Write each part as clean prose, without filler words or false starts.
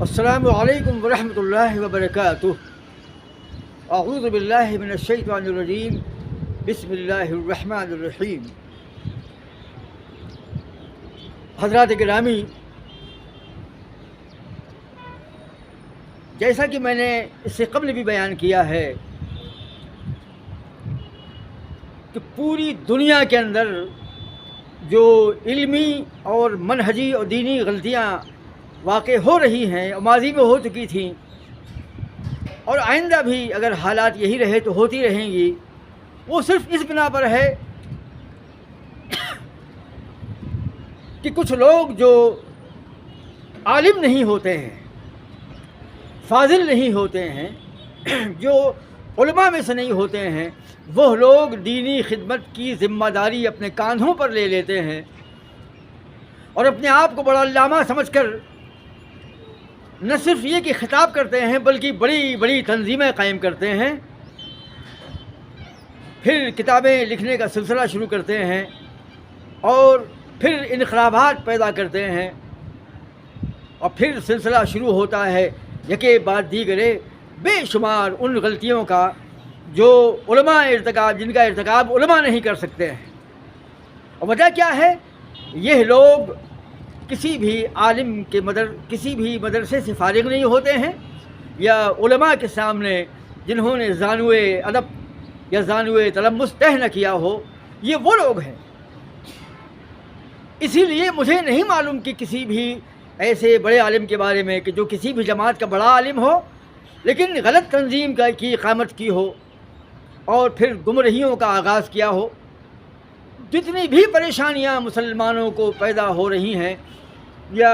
السلام علیکم ورحمۃ اللہ وبرکاتہ۔ اعوذ باللہ من الشیطان الرجیم، بسم اللہ الرحمن الرحیم۔ حضرات گرامی، جیسا کہ میں نے اس سے قبل بھی بیان کیا ہے کہ پوری دنیا کے اندر جو علمی اور منہجی اور دینی غلطیاں واقع ہو رہی ہیں اور ماضی میں ہو چکی تھیں، اور آئندہ بھی اگر حالات یہی رہے تو ہوتی رہیں گی، وہ صرف اس بنا پر ہے کہ کچھ لوگ جو عالم نہیں ہوتے ہیں، فاضل نہیں ہوتے ہیں، جو علماء میں سے نہیں ہوتے ہیں، وہ لوگ دینی خدمت کی ذمہ داری اپنے کاندھوں پر لے لیتے ہیں اور اپنے آپ کو بڑا علامہ سمجھ کر نہ صرف یہ کہ خطاب کرتے ہیں بلکہ بڑی بڑی تنظیمیں قائم کرتے ہیں، پھر کتابیں لکھنے کا سلسلہ شروع کرتے ہیں اور پھر انقلابات پیدا کرتے ہیں، اور پھر سلسلہ شروع ہوتا ہے یکے بعد دیگرے بے شمار ان غلطیوں کا جو جن کا ارتکاب علماء نہیں کر سکتے ہیں۔ اور وجہ کیا ہے؟ یہ لوگ کسی بھی مدرسے سے فارغ نہیں ہوتے ہیں، یا علماء کے سامنے جنہوں نے زانوئے ادب یا زانوئے تلمس طے نہ کیا ہو، یہ وہ لوگ ہیں۔ اسی لیے مجھے نہیں معلوم کہ کسی بھی ایسے بڑے عالم کے بارے میں کہ جو کسی بھی جماعت کا بڑا عالم ہو لیکن غلط تنظیم کی اقامت کی ہو اور پھر گمراہیوں کا آغاز کیا ہو۔ جتنی بھی پریشانیاں مسلمانوں کو پیدا ہو رہی ہیں یا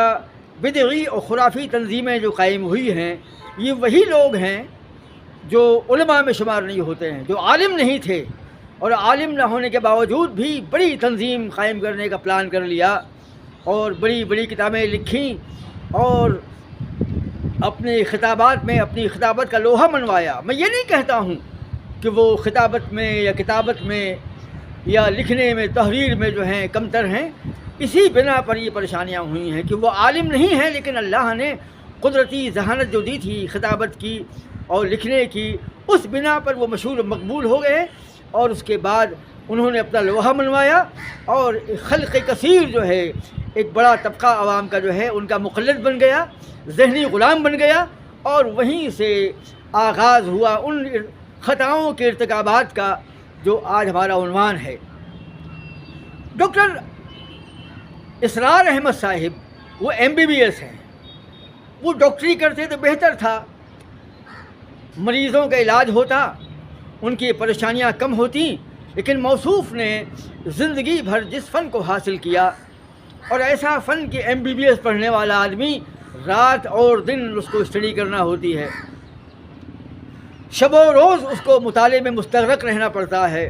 بدعی اور خرافی تنظیمیں جو قائم ہوئی ہیں، یہ وہی لوگ ہیں جو علماء میں شمار نہیں ہوتے ہیں، جو عالم نہیں تھے اور عالم نہ ہونے کے باوجود بھی بڑی تنظیم قائم کرنے کا پلان کر لیا اور بڑی بڑی کتابیں لکھیں اور اپنے خطابات میں اپنی خطابت کا لوہا منوایا۔ میں یہ نہیں کہتا ہوں کہ وہ خطابت میں یا کتابت میں یا لکھنے میں تحریر میں جو ہیں کمتر ہیں، اسی بنا پر یہ پریشانیاں ہوئی ہیں کہ وہ عالم نہیں ہیں، لیکن اللہ نے قدرتی ذہانت جو دی تھی خطابت کی اور لکھنے کی، اس بنا پر وہ مشہور مقبول ہو گئے، اور اس کے بعد انہوں نے اپنا لوہا منوایا اور خلق کثیر جو ہے، ایک بڑا طبقہ عوام کا جو ہے ان کا مقلد بن گیا، ذہنی غلام بن گیا، اور وہیں سے آغاز ہوا ان خطاؤں کے ارتکابات کا جو آج ہمارا عنوان ہے۔ ڈاکٹر اسرار احمد صاحب وہ MBBS ہیں، وہ ڈاکٹری کرتے تو بہتر تھا، مریضوں کا علاج ہوتا، ان کی پریشانیاں کم ہوتی، لیکن موصوف نے زندگی بھر جس فن کو حاصل کیا، اور ایسا فن کہ MBBS پڑھنے والا آدمی رات اور دن اس کو اسٹڈی کرنا ہوتی ہے، شب و روز اس کو مطالعے میں مستغرق رہنا پڑتا ہے،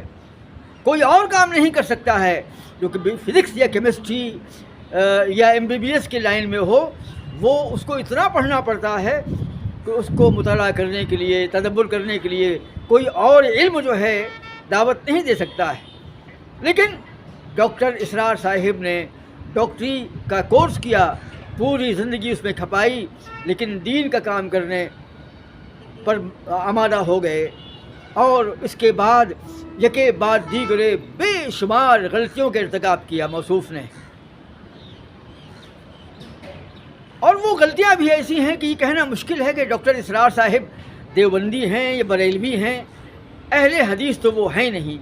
کوئی اور کام نہیں کر سکتا ہے جو کہ فزکس یا کیمسٹری یا MBBS کے لائن میں ہو، وہ اس کو اتنا پڑھنا پڑتا ہے کہ اس کو مطالعہ کرنے کے لیے، تدبر کرنے کے لیے کوئی اور علم جو ہے دعوت نہیں دے سکتا ہے۔ لیکن ڈاکٹر اسرار صاحب نے ڈاکٹری کا کورس کیا، پوری زندگی اس میں کھپائی، لیکن دین کا کام کرنے پر آمادہ ہو گئے، اور اس کے بعد یکے بعد دیگرے بے شمار غلطیوں کے ارتکاب کیا موصوف نے، اور وہ غلطیاں بھی ایسی ہیں کہ یہ کہنا مشکل ہے کہ ڈاکٹر اسرار صاحب دیوبندی ہیں یا بریلوی ہیں۔ اہل حدیث تو وہ ہیں نہیں،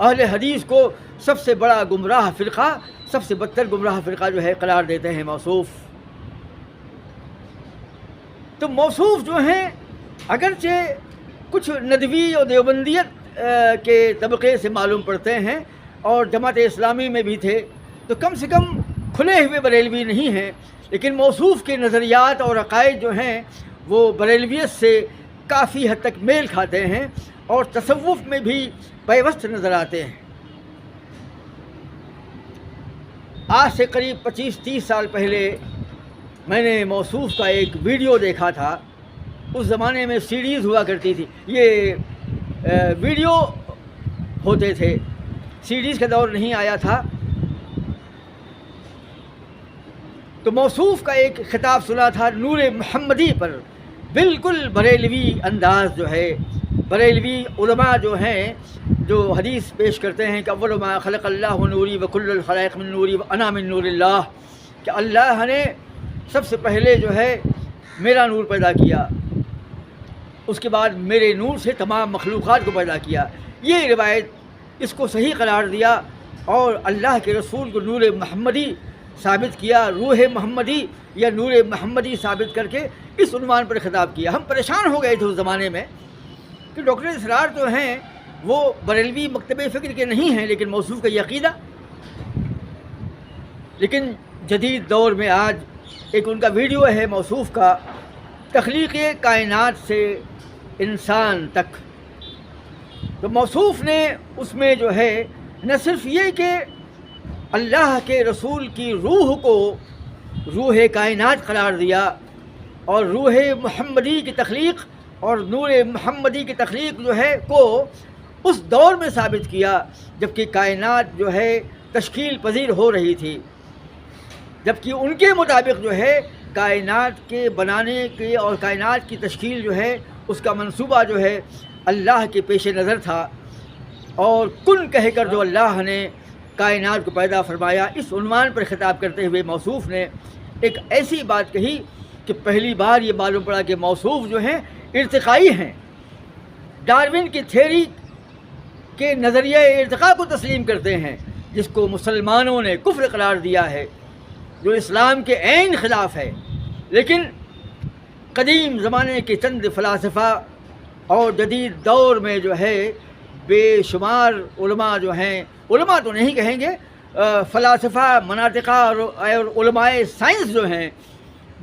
اہل حدیث کو سب سے بڑا گمراہ فرقہ، سب سے بدتر گمراہ فرقہ جو ہے قرار دیتے ہیں موصوف۔ تو موصوف جو ہیں اگرچہ کچھ ندوی اور دیوبندیت کے طبقے سے معلوم پڑتے ہیں اور جماعت اسلامی میں بھی تھے، تو کم سے کم کھلے ہوئے بریلوی نہیں ہیں، لیکن موصوف کے نظریات اور عقائد جو ہیں وہ بریلویت سے کافی حد تک میل کھاتے ہیں اور تصوف میں بھی پیوست نظر آتے ہیں۔ آج سے قریب 25-30 سال پہلے میں نے موصوف کا ایک ویڈیو دیکھا تھا۔ اس زمانے میں CDs ہوا کرتی تھی، یہ ویڈیو ہوتے تھے، CDs کا دور نہیں آیا تھا۔ تو موصوف کا ایک خطاب سنا تھا نور محمدی پر، بالکل بریلوی انداز جو ہے، بریلوی علماء جو ہیں جو حدیث پیش کرتے ہیں کہ اول ما خلق اللہ نوری وکل الخلائق من نوری وانا من نور اللہ، کہ اللہ نے سب سے پہلے جو ہے میرا نور پیدا کیا، اس کے بعد میرے نور سے تمام مخلوقات کو پیدا کیا۔ یہ روایت اس کو صحیح قرار دیا اور اللہ کے رسول کو نور محمدی ثابت کیا، روح محمدی یا نور محمدی ثابت کر کے اس عنوان پر خطاب کیا۔ ہم پریشان ہو گئے تھے اس زمانے میں کہ ڈاکٹر اسرار جو ہیں وہ بریلوی مکتب فکر کے نہیں ہیں، لیکن موصوف کا یہ عقیدہ۔ لیکن جدید دور میں آج ایک ان کا ویڈیو ہے موصوف کا، تخلیق کائنات سے انسان تک، تو موصوف نے اس میں جو ہے نہ صرف یہ کہ اللہ کے رسول کی روح کو روح کائنات قرار دیا اور روح محمدی کی تخلیق اور نور محمدی کی تخلیق جو ہے کو اس دور میں ثابت کیا جبکہ کائنات جو ہے تشکیل پذیر ہو رہی تھی، جبکہ ان کے مطابق جو ہے کائنات کے بنانے کے اور کائنات کی تشکیل جو ہے اس کا منصوبہ جو ہے اللہ کے پیش نظر تھا، اور کن کہہ کر جو اللہ نے کائنات کو پیدا فرمایا، اس عنوان پر خطاب کرتے ہوئے موصوف نے ایک ایسی بات کہی کہ پہلی بار یہ معلوم پڑا کہ موصوف جو ہیں ارتقائی ہیں، ڈارون کی تھیوری کے نظریہ ارتقاء کو تسلیم کرتے ہیں جس کو مسلمانوں نے کفر قرار دیا ہے، جو اسلام کے عین خلاف ہے۔ لیکن قدیم زمانے کے چند فلاسفہ اور جدید دور میں جو ہے بے شمار علماء جو ہیں، علماء تو نہیں کہیں گے، فلاسفہ مناطقہ اور علماء سائنس جو ہیں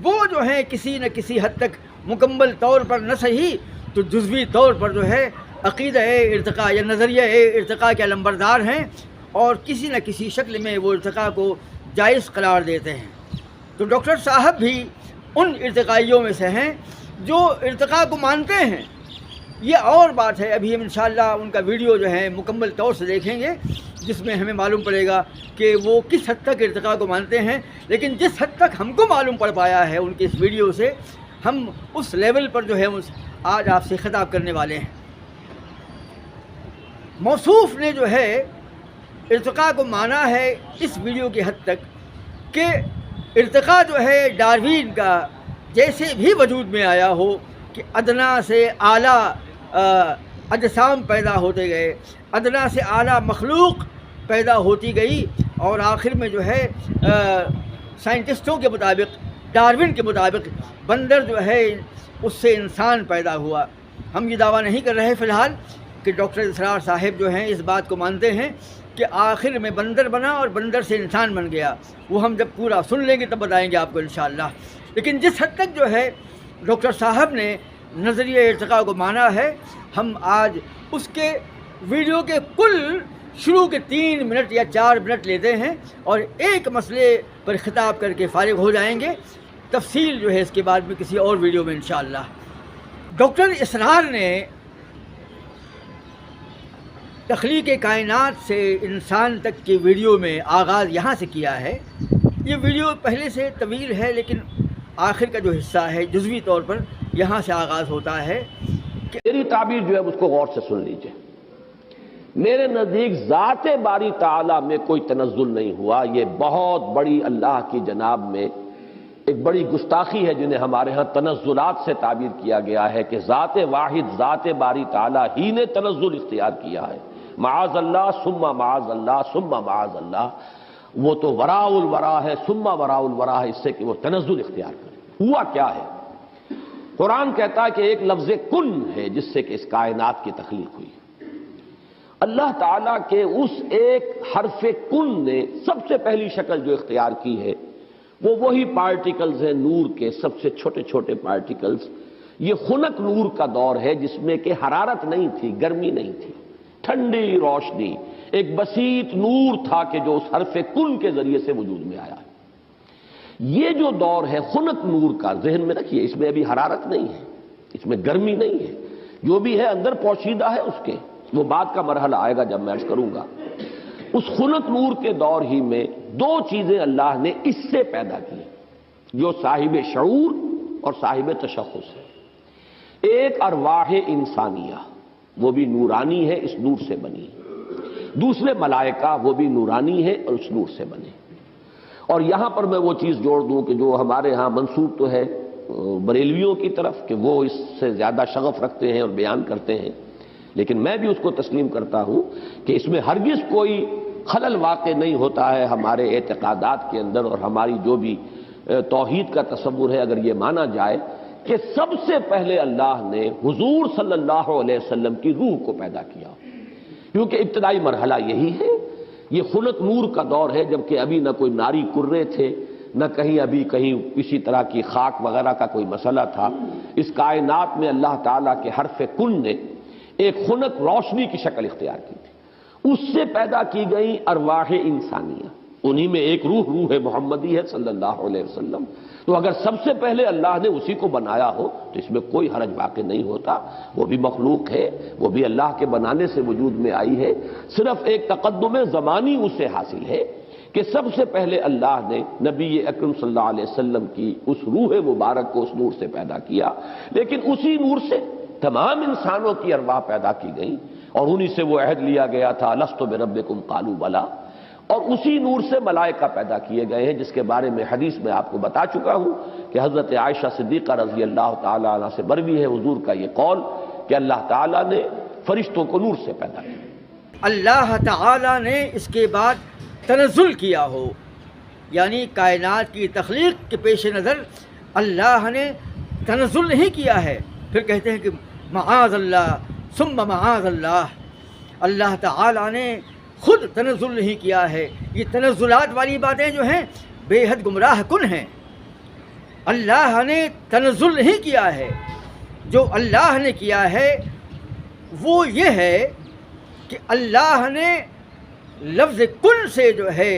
وہ جو ہیں کسی نہ کسی حد تک مکمل طور پر نہ صحیح تو جزوی طور پر جو ہے عقیدہ ارتقاء یا نظریہ ارتقاء کے علمبردار ہیں، اور کسی نہ کسی شکل میں وہ ارتقاء کو جائز قرار دیتے ہیں۔ تو ڈاکٹر صاحب بھی ان ارتقائیوں میں سے ہیں جو ارتقاء کو مانتے ہیں۔ یہ اور بات ہے، ابھی ہم انشاءاللہ ان کا ویڈیو جو ہے مکمل طور سے دیکھیں گے جس میں ہمیں معلوم پڑے گا کہ وہ کس حد تک ارتقاء کو مانتے ہیں، لیکن جس حد تک ہم کو معلوم پڑ پایا ہے ان کی اس ویڈیو سے، ہم اس لیول پر جو ہے آج آپ سے خطاب کرنے والے ہیں۔ موصوف نے جو ہے ارتقاء کو مانا ہے اس ویڈیو کی حد تک کہ ارتقاء جو ہے ڈاروین کا جیسے بھی وجود میں آیا ہو کہ ادنا سے اعلیٰ اجسام پیدا ہوتے گئے، ادنا سے اعلیٰ مخلوق پیدا ہوتی گئی، اور آخر میں جو ہے سائنٹسٹوں کے مطابق، ڈاروین کے مطابق بندر جو ہے اس سے انسان پیدا ہوا۔ ہم یہ دعویٰ نہیں کر رہے فی الحال کہ ڈاکٹر اسرار صاحب جو ہیں اس بات کو مانتے ہیں کہ آخر میں بندر بنا اور بندر سے انسان بن گیا، وہ ہم جب پورا سن لیں گے تب بتائیں گے آپ کو انشاءاللہ۔ لیکن جس حد تک جو ہے ڈاکٹر صاحب نے نظریہ ارتقاء کو مانا ہے، ہم آج اس کے ویڈیو کے کل شروع کے 3 منٹ یا 4 منٹ لیتے ہیں اور ایک مسئلے پر خطاب کر کے فارغ ہو جائیں گے، تفصیل جو ہے اس کے بعد میں کسی اور ویڈیو میں انشاءاللہ۔ ڈاکٹر اسرار نے تخلیق کائنات سے انسان تک کی ویڈیو میں آغاز یہاں سے کیا ہے۔ یہ ویڈیو پہلے سے طویل ہے لیکن آخر کا جو حصہ ہے جزوی طور پر یہاں سے آغاز ہوتا ہے کہ میری تعبیر جو ہے اس کو غور سے سن لیجئے۔ میرے نزدیک ذات باری تعالیٰ میں کوئی تنزل نہیں ہوا، یہ بہت بڑی اللہ کی جناب میں ایک بڑی گستاخی ہے جنہیں ہمارے ہاں تنزلات سے تعبیر کیا گیا ہے کہ ذات واحد ذات باری تعالیٰ ہی نے تنزل اختیار کیا ہے۔ معاذ اللہ ثم معاذ اللہ ثم معاذ اللہ، وہ تو وراء الورا ہے ثم وراء الورا ہے، اس سے کہ وہ تنزل اختیار کرے۔ ہوا کیا ہے؟ قرآن کہتا ہے کہ ایک لفظ کن ہے جس سے کہ اس کائنات کی تخلیق ہوئی۔ اللہ تعالیٰ کے اس ایک حرف کن نے سب سے پہلی شکل جو اختیار کی ہے وہ وہی پارٹیکلز ہیں نور کے، سب سے چھوٹے چھوٹے پارٹیکلز۔ یہ خنک نور کا دور ہے جس میں کہ حرارت نہیں تھی، گرمی نہیں تھی، ٹھنڈی روشنی، ایک بسیط نور تھا کہ جو اس حرف کن کے ذریعے سے وجود میں آیا ہے۔ یہ جو دور ہے خنک نور کا، ذہن میں رکھیے، اس میں ابھی حرارت نہیں ہے، اس میں گرمی نہیں ہے، جو بھی ہے اندر پوشیدہ ہے اس کے، وہ بعد کا مرحلہ آئے گا جب میں عرض کروں گا۔ اس خنک نور کے دور ہی میں 2 چیزیں اللہ نے اس سے پیدا کی۔ جو صاحب شعور اور صاحب تشخص ہے۔ ایک ارواح انسانیہ، وہ بھی نورانی ہے، اس نور سے بنی۔ دوسرے ملائکہ، وہ بھی نورانی ہے اور اس نور سے بنے۔ اور یہاں پر میں وہ چیز جوڑ دوں کہ جو ہمارے ہاں منسوب تو ہے بریلویوں کی طرف کہ وہ اس سے زیادہ شغف رکھتے ہیں اور بیان کرتے ہیں، لیکن میں بھی اس کو تسلیم کرتا ہوں کہ اس میں ہرگز کوئی خلل واقع نہیں ہوتا ہے ہمارے اعتقادات کے اندر، اور ہماری جو بھی توحید کا تصور ہے اگر یہ مانا جائے کہ سب سے پہلے اللہ نے حضور صلی اللہ علیہ وسلم کی روح کو پیدا کیا، کیونکہ ابتدائی مرحلہ یہی ہے۔ یہ خلق نور کا دور ہے، جبکہ ابھی نہ کوئی ناری کرے تھے، نہ کہیں کسی طرح کی خاک وغیرہ کا کوئی مسئلہ تھا۔ اس کائنات میں اللہ تعالیٰ کے حرف کن نے ایک خنک روشنی کی شکل اختیار کی تھی، اس سے پیدا کی گئی ارواح انسانیہ، انہی میں ایک روح محمدی ہے صلی اللہ علیہ وسلم۔ تو اگر سب سے پہلے اللہ نے اسی کو بنایا ہو تو اس میں کوئی حرج واقع نہیں ہوتا، وہ بھی مخلوق ہے، وہ بھی اللہ کے بنانے سے وجود میں آئی ہے، صرف ایک تقدم زمانی اسے حاصل ہے کہ سب سے پہلے اللہ نے نبی اکرم صلی اللہ علیہ وسلم کی اس روح مبارک کو اس نور سے پیدا کیا، لیکن اسی نور سے تمام انسانوں کی ارواح پیدا کی گئی، اور انہی سے وہ عہد لیا گیا تھا الست بربکم قالوا بلی، اور اسی نور سے ملائکہ پیدا کیے گئے ہیں، جس کے بارے میں حدیث میں آپ کو بتا چکا ہوں کہ حضرت عائشہ صدیقہ رضی اللہ تعالی عنہ سے مروی ہے حضور کا یہ قول کہ اللہ تعالیٰ نے فرشتوں کو نور سے پیدا کیا۔ اللہ تعالیٰ نے اس کے بعد تنزل کیا ہو، یعنی کائنات کی تخلیق کے پیش نظر اللہ نے تنزل نہیں کیا ہے۔ پھر کہتے ہیں کہ معاذ اللہ ثم معاذ اللہ، اللہ تعالیٰ نے خود تنزل نہیں کیا ہے۔ یہ تنزلات والی باتیں جو ہیں بے حد گمراہ کن ہیں۔ اللہ نے تنزل نہیں کیا ہے، جو اللہ نے کیا ہے وہ یہ ہے کہ اللہ نے لفظ کن سے جو ہے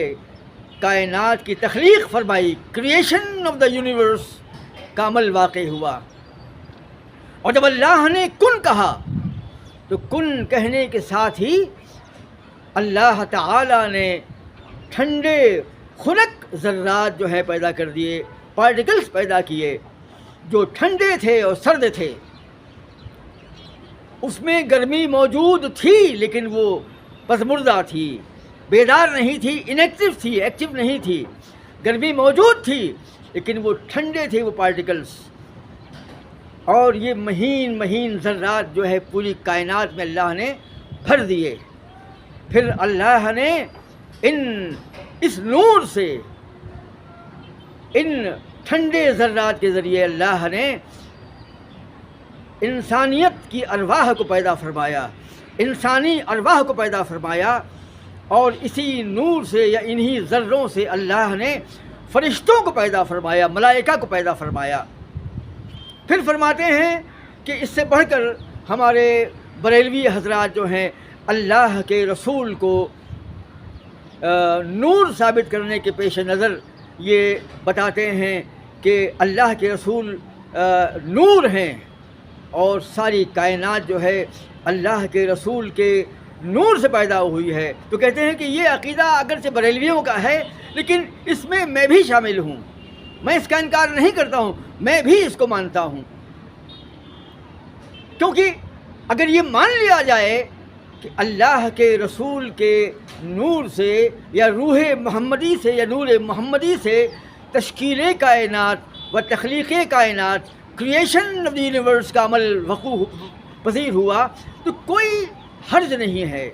کائنات کی تخلیق فرمائی، کریشن آف دا یونیورس کا عمل واقع ہوا۔ اور جب اللہ نے کن کہا تو کن کہنے کے ساتھ ہی اللہ تعالیٰ نے ٹھنڈے خنک ذرات جو ہے پیدا کر دیے، پارٹیکلز پیدا کیے جو ٹھنڈے تھے اور سرد تھے۔ اس میں گرمی موجود تھی لیکن وہ پسمردہ تھی، بیدار نہیں تھی، انیکٹیو تھی، ایکٹیو نہیں تھی۔ گرمی موجود تھی لیکن وہ ٹھنڈے تھے وہ پارٹیکلز، اور یہ مہین مہین ذرات جو ہے پوری کائنات میں اللہ نے بھر دیے۔ پھر اللہ نے اس نور سے، ان ٹھنڈے ذرات کے ذریعے اللہ نے انسانیت کی ارواح کو پیدا فرمایا، انسانی ارواح کو پیدا فرمایا، اور اسی نور سے یا انہی ذروں سے اللہ نے فرشتوں کو پیدا فرمایا، ملائکہ کو پیدا فرمایا۔ پھر فرماتے ہیں کہ اس سے بڑھ کر ہمارے بریلوی حضرات جو ہیں اللہ کے رسول کو نور ثابت کرنے کے پیش نظر یہ بتاتے ہیں کہ اللہ کے رسول نور ہیں، اور ساری کائنات جو ہے اللہ کے رسول کے نور سے پیدا ہوئی ہے۔ تو کہتے ہیں کہ یہ عقیدہ اگرچہ بریلویوں کا ہے لیکن اس میں بھی شامل ہوں، میں اس کا انکار نہیں کرتا ہوں، میں بھی اس کو مانتا ہوں، کیونکہ اگر یہ مان لیا جائے کہ اللہ کے رسول کے نور سے یا روح محمدی سے یا نور محمدی سے تشکیل کائنات و تخلیق کائنات، کریشن آف دی یونیورس کا عمل وقوع پذیر ہوا، تو کوئی حرج نہیں ہے۔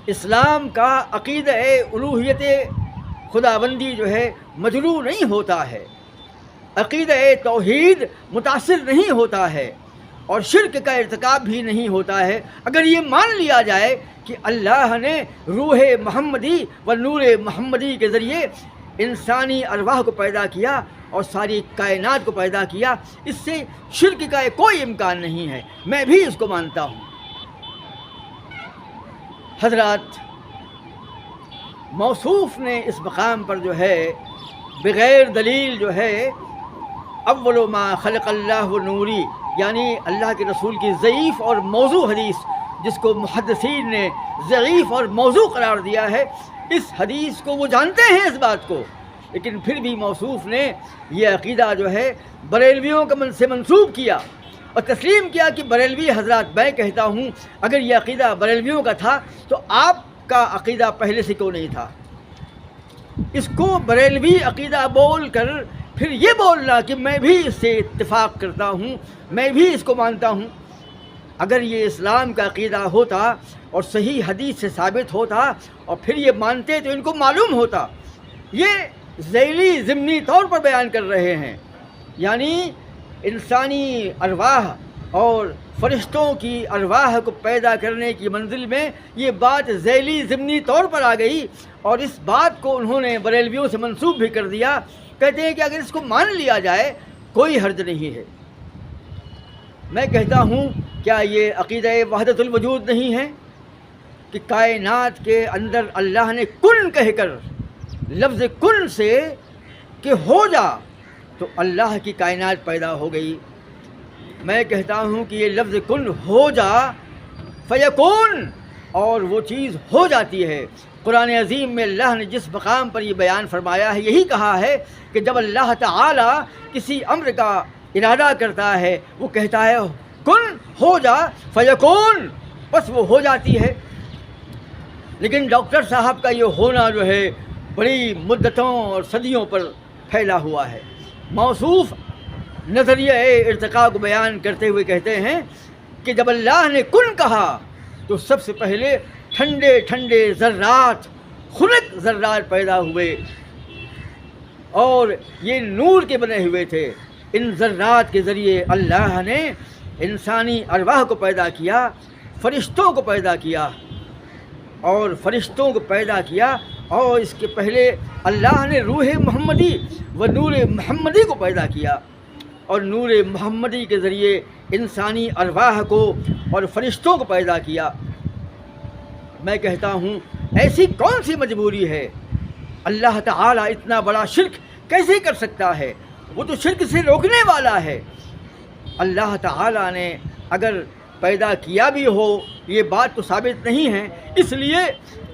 اسلام کا عقیدہ الوہیت خداوندی جو ہے مجروح نہیں ہوتا ہے، عقیدہ توحید متاثر نہیں ہوتا ہے، اور شرک کا ارتکاب بھی نہیں ہوتا ہے اگر یہ مان لیا جائے کہ اللہ نے روح محمدی و نور محمدی کے ذریعے انسانی ارواح کو پیدا کیا اور ساری کائنات کو پیدا کیا۔ اس سے شرک کا کوئی امکان نہیں ہے، میں بھی اس کو مانتا ہوں۔ حضرات، موصوف نے اس مقام پر جو ہے بغیر دلیل جو ہے اول ما خلق اللہ نوری، یعنی اللہ کے رسول کی ضعیف اور موضوع حدیث جس کو محدثین نے ضعیف اور موضوع قرار دیا ہے، اس حدیث کو وہ جانتے ہیں اس بات کو لیکن پھر بھی موصوف نے یہ عقیدہ جو ہے بریلویوں سے منسوب کیا اور تسلیم کیا کہ بریلوی حضرات میں کہتا ہوں اگر یہ عقیدہ بریلویوں کا تھا تو آپ کا عقیدہ پہلے سے کیوں نہیں تھا؟ اس کو بریلوی عقیدہ بول کر پھر یہ بولنا کہ میں بھی اس سے اتفاق کرتا ہوں، میں بھی اس کو مانتا ہوں، اگر یہ اسلام کا عقیدہ ہوتا اور صحیح حدیث سے ثابت ہوتا اور پھر یہ مانتے تو ان کو معلوم ہوتا۔ یہ ذیلی ضمنی طور پر بیان کر رہے ہیں، یعنی انسانی ارواح اور فرشتوں کی ارواح کو پیدا کرنے کی منزل میں یہ بات ذیلی ضمنی طور پر آ گئی، اور اس بات کو انہوں نے بریلویوں سے منسوب بھی کر دیا۔ کہتے ہیں کہ اگر اس کو مان لیا جائے کوئی حرج نہیں ہے۔ میں کہتا ہوں کیا یہ عقیدہ وحدت الوجود نہیں ہے کہ کائنات کے اندر اللہ نے کن کہہ کر لفظ کن سے کہ ہو جا تو اللہ کی کائنات پیدا ہو گئی۔ میں کہتا ہوں کہ یہ لفظ کن ہو جا فیکون، اور وہ چیز ہو جاتی ہے۔ قرآن عظیم میں اللہ نے جس مقام پر یہ بیان فرمایا ہے یہی کہا ہے کہ جب اللہ تعالی کسی امر کا ارادہ کرتا ہے وہ کہتا ہے کن ہو جا فیکون، بس وہ ہو جاتی ہے۔ لیکن ڈاکٹر صاحب کا یہ ہونا جو ہے بڑی مدتوں اور صدیوں پر پھیلا ہوا ہے۔ موصوف نظریہ ارتقاء کو بیان کرتے ہوئے کہتے ہیں کہ جب اللہ نے کن کہا تو سب سے پہلے ٹھنڈے ٹھنڈے ذرات، خنک ذرات پیدا ہوئے، اور یہ نور کے بنے ہوئے تھے۔ ان ذرات کے ذریعے اللہ نے انسانی ارواح کو پیدا کیا، فرشتوں کو پیدا کیا، اور فرشتوں کو پیدا کیا، اور اس کے پہلے اللہ نے روح محمدی و نور محمدی کو پیدا کیا، اور نور محمدی کے ذریعے انسانی ارواح کو اور فرشتوں کو پیدا کیا۔ میں کہتا ہوں ایسی کون سی مجبوری ہے؟ اللہ تعالیٰ اتنا بڑا شرک کیسے کر سکتا ہے؟ وہ تو شرک سے روکنے والا ہے۔ اللہ تعالیٰ نے اگر پیدا کیا بھی ہو یہ بات تو ثابت نہیں ہے، اس لیے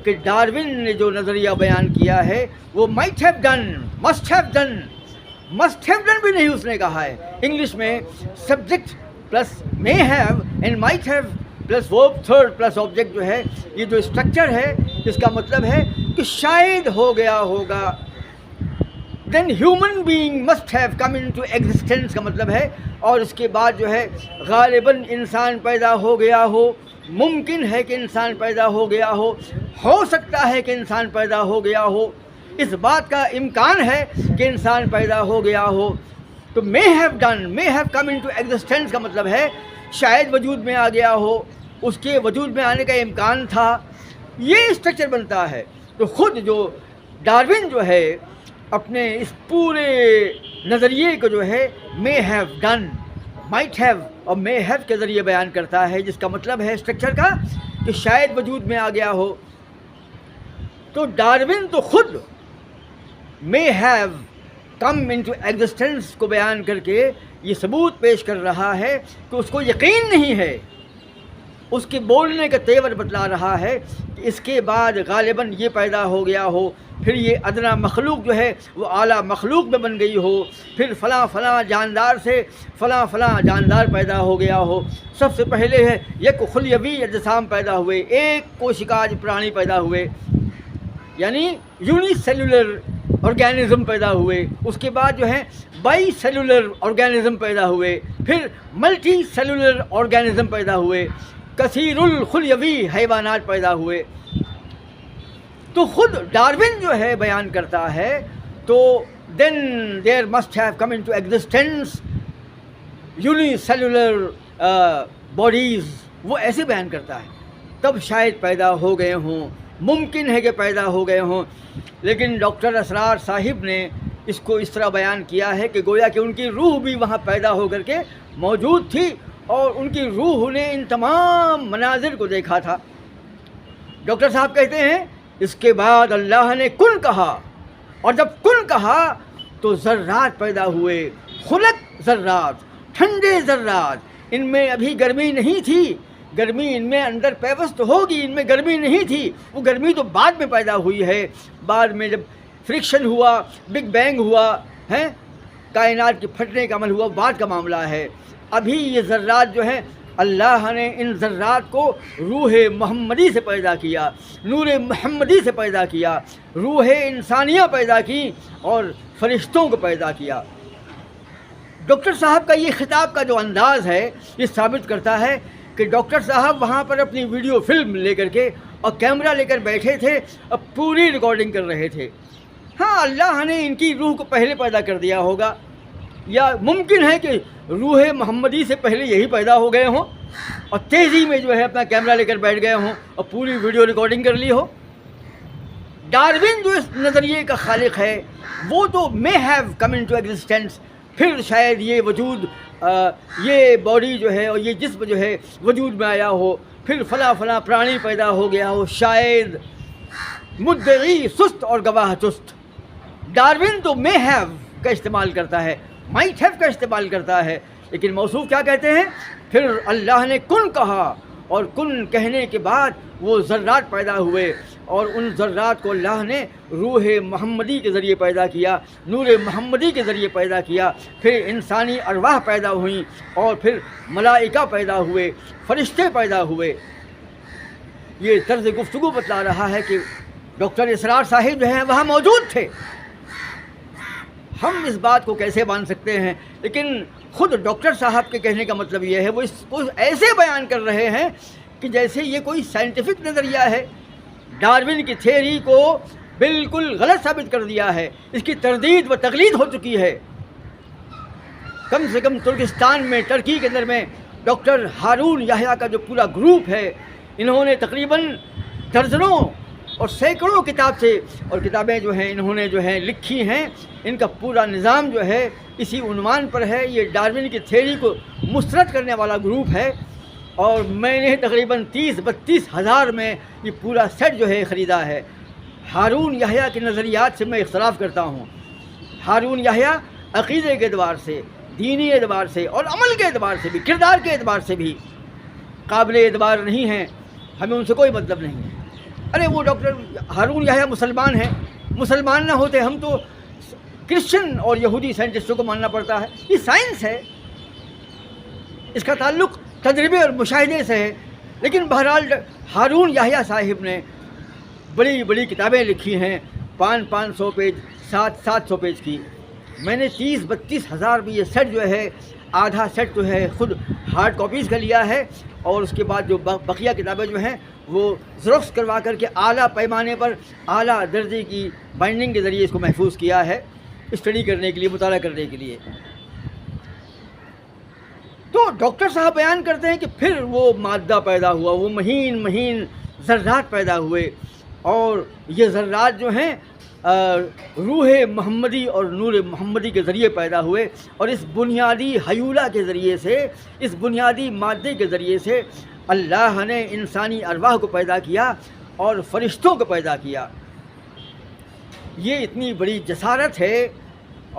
کہ ڈارون نے جو نظریہ بیان کیا ہے وہ might have done, must have done بھی نہیں اس نے کہا ہے۔ انگلش میں subject plus may have and might have plus verb third plus object جو ہے، یہ جو اسٹرکچر ہے اس کا مطلب ہے کہ شاید ہو گیا ہوگا۔ then human being must have come into existence کا مطلب ہے، اور اس کے بعد جو ہے غالباً انسان پیدا ہو گیا ہو، ممکن ہے کہ انسان پیدا ہو گیا ہو سکتا ہے کہ انسان پیدا ہو گیا ہو، اس بات کا امکان ہے کہ انسان پیدا ہو گیا ہو۔ تو may have done, may have come into existence کا مطلب ہے شاید وجود میں آ گیا ہو، اس کے وجود میں آنے کا امکان تھا، یہ اسٹرکچر بنتا ہے۔ تو خود جو ڈارون جو ہے اپنے اس پورے نظریے کو جو ہے may have done, might have اور may have کے ذریعے بیان کرتا ہے، جس کا مطلب ہے اسٹرکچر کا کہ شاید وجود میں آ گیا ہو۔ تو ڈارون تو خود may have come into existence کو بیان کر کے یہ ثبوت پیش کر رہا ہے کہ اس کو یقین نہیں ہے، اس کے بولنے کا تیور بتلا رہا ہے کہ اس کے بعد غالباً یہ پیدا ہو گیا ہو، پھر یہ ادنا مخلوق جو ہے وہ اعلیٰ مخلوق میں بن گئی ہو، پھر فلاں فلاں جاندار سے فلاں فلاں جاندار پیدا ہو گیا ہو۔ سب سے پہلے ہے یک خلیوی اجسام پیدا ہوئے، ایک کوشکاج پرانی پیدا ہوئے، یعنی یونی سیلولر آرگینزم پیدا ہوئے، اس کے بعد جو ہے بائی سیلولر آرگینزم پیدا ہوئے، پھر ملٹی سیلولر آرگینزم پیدا ہوئے، کثیر الخلیوی حیوانات پیدا ہوئے۔ تو خود ڈارون جو ہے بیان کرتا ہے تو then there must have come into existence unicellular bodies، وہ ایسے بیان کرتا ہے، تب شاید پیدا ہو گئے ہوں، ممکن ہے کہ پیدا ہو گئے ہوں۔ لیکن ڈاکٹر اسرار صاحب نے اس کو اس طرح بیان کیا ہے کہ گویا کہ ان کی روح بھی وہاں پیدا ہو کر کے موجود تھی، اور ان کی روح نے ان تمام مناظر کو دیکھا تھا۔ ڈاکٹر صاحب کہتے ہیں اس کے بعد اللہ نے کن کہا، اور جب کن کہا تو ذرات پیدا ہوئے، خلق ذرات، ٹھنڈے ذرات، ان میں ابھی گرمی نہیں تھی، گرمی ان میں اندر پیوست ہوگی، ان میں گرمی نہیں تھی، وہ گرمی تو بعد میں پیدا ہوئی ہے۔ بعد میں جب فرکشن ہوا, بگ بینگ ہوا ہے, کائنات کے پھٹنے کا عمل ہوا, بعد کا معاملہ ہے. ابھی یہ ذرات جو ہیں اللہ نے ان ذرات کو روح محمدی سے پیدا کیا, نور محمدی سے پیدا کیا, روح انسانیہ پیدا کی اور فرشتوں کو پیدا کیا. ڈاکٹر صاحب کا یہ خطاب کا جو انداز ہے یہ ثابت کرتا ہے کہ ڈاکٹر صاحب وہاں پر اپنی ویڈیو فلم لے کر کے اور کیمرہ لے کر بیٹھے تھے اور پوری ریکارڈنگ کر رہے تھے. ہاں, اللہ نے ان کی روح کو پہلے پیدا کر دیا ہوگا, یا ممکن ہے کہ روح محمدی سے پہلے یہی پیدا ہو گئے ہوں اور تیزی میں جو ہے اپنا کیمرہ لے کر بیٹھ گئے ہوں اور پوری ویڈیو ریکارڈنگ کر لی ہو. ڈارون جو اس نظریے کا خالق ہے وہ تو may have come into existence, پھر شاید یہ وجود, یہ باڈی جو ہے اور یہ جسم جو ہے وجود میں آیا ہو, پھر فلاں فلاں پرانی پیدا ہو گیا ہو, شاید مدعی سست اور گواہ چست. ڈارون تو may have کا استعمال کرتا ہے, might have کا استعمال کرتا ہے, لیکن موصوف کیا کہتے ہیں؟ پھر اللہ نے کن کہا اور کن کہنے کے بعد وہ ذرات پیدا ہوئے اور ان ذرات کو اللہ نے روح محمدی کے ذریعے پیدا کیا, نور محمدی کے ذریعے پیدا کیا. پھر انسانی ارواح پیدا ہوئیں اور پھر ملائکہ پیدا ہوئے, فرشتے پیدا ہوئے. یہ طرز گفتگو بتلا رہا ہے کہ ڈاکٹر اسرار صاحب جو ہیں وہاں موجود تھے. ہم اس بات کو کیسے مان سکتے ہیں؟ لیکن خود ڈاکٹر صاحب کے کہنے کا مطلب یہ ہے, وہ اس کو ایسے بیان کر رہے ہیں کہ جیسے یہ کوئی سائنٹیفک نظریہ ہے. ڈارون کی تھیوری کو بالکل غلط ثابت کر دیا ہے, اس کی تردید و تقلید ہو چکی ہے. کم سے کم ترکستان میں, ترکی کے اندر میں ڈاکٹر ہارون یحییٰ کا جو پورا گروپ ہے, انہوں نے تقریباً درجنوں اور سینکڑوں کتاب سے اور کتابیں جو ہیں انہوں نے جو ہیں لکھی ہیں. ان کا پورا نظام جو ہے اسی عنوان پر ہے, یہ ڈارون کی تھیوری کو مسترد کرنے والا گروپ ہے. اور میں نے تقریباً 30-32 ہزار میں یہ پورا سیٹ جو ہے خریدا ہے. ہارون یحییٰ کے نظریات سے میں اختلاف کرتا ہوں. ہارون یحییٰ عقیدے کے اعتبار سے, دینی اعتبار سے اور عمل کے اعتبار سے بھی, کردار کے اعتبار سے بھی قابل اعتبار نہیں ہیں. ہمیں ان سے کوئی مطلب نہیں ہے. ارے وہ ڈاکٹر ہارون یحییٰ مسلمان ہیں, مسلمان نہ ہوتے ہم تو کرسچن اور یہودی سائنٹسٹوں کو ماننا پڑتا ہے. یہ سائنس ہے, اس کا تعلق تجربے اور مشاہدے سے ہے. لیکن بہرحال ہارون یحییٰ صاحب نے بڑی بڑی کتابیں لکھی ہیں, 500 پیج, 700 پیج کی. میں نے 30-32 ہزار بھی یہ سیٹ جو ہے, آدھا سیٹ جو ہے خود ہارڈ کاپیز کا لیا ہے, اور اس کے بعد جو بقیہ کتابیں جو ہیں وہ زیروکس کروا کر کے اعلیٰ پیمانے پر اعلیٰ درجے کی بائنڈنگ کے ذریعے اس کو محفوظ کیا ہے, اسٹڈی کرنے کے لیے, مطالعہ کرنے کے لیے. تو ڈاکٹر صاحب بیان کرتے ہیں کہ پھر وہ مادہ پیدا ہوا, وہ مہین مہین ذرات پیدا ہوئے, اور یہ ذرات جو ہیں روح محمدی اور نور محمدی کے ذریعے پیدا ہوئے. اور اس بنیادی حیولہ کے ذریعے سے, اس بنیادی مادے کے ذریعے سے اللہ نے انسانی ارواح کو پیدا کیا اور فرشتوں کو پیدا کیا. یہ اتنی بڑی جسارت ہے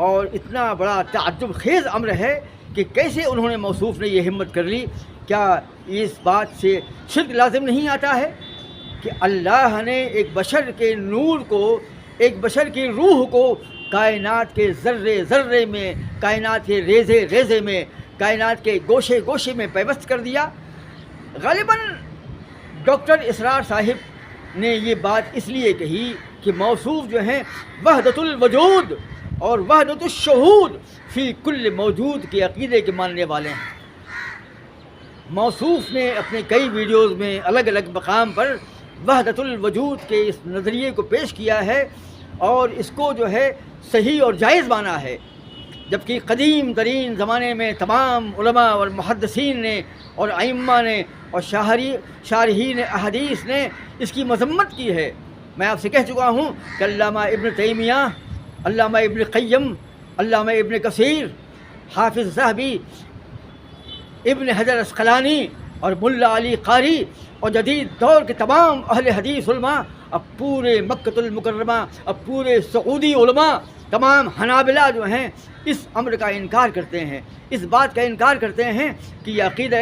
اور اتنا بڑا تعجب خیز امر ہے کہ کیسے انہوں نے موصوف نے یہ ہمت کر لی. کیا اس بات سے شرک لازم نہیں آتا ہے کہ اللہ نے ایک بشر کے نور کو, ایک بشر کی روح کو کائنات کے ذرے ذرے میں, کائنات کے ریزے ریزے میں, کائنات کے گوشے گوشے میں پیوست کر دیا. غالباً ڈاکٹر اسرار صاحب نے یہ بات اس لیے کہی کہ موصوف جو ہیں وحدت الوجود اور وحدت الشہود فی کل موجود کے عقیدے کے ماننے والے ہیں. موصوف نے اپنے کئی ویڈیوز میں الگ الگ مقام پر وحدت الوجود کے اس نظریے کو پیش کیا ہے اور اس کو جو ہے صحیح اور جائز مانا ہے. جبکہ قدیم ترین زمانے میں تمام علماء اور محدثین نے اور ائمہ نے اور شارحین احادیث نے اس کی مذمت کی ہے. میں آپ سے کہہ چکا ہوں کہ علامہ ابن تیمیہ, علامہ ابن قیم, علامہ ابن کثیر, حافظ ذہبی, ابن حجر عسقلانی اور ملا علی قاری اور جدید دور کے تمام اہل حدیث علماء, اب پورے مکۃ المکرمہ, اب پورے سعودی علماء, تمام حنابلہ جو ہیں اس امر کا انکار کرتے ہیں، اس بات کا انکار کرتے ہیں کہ یہ عقیدہ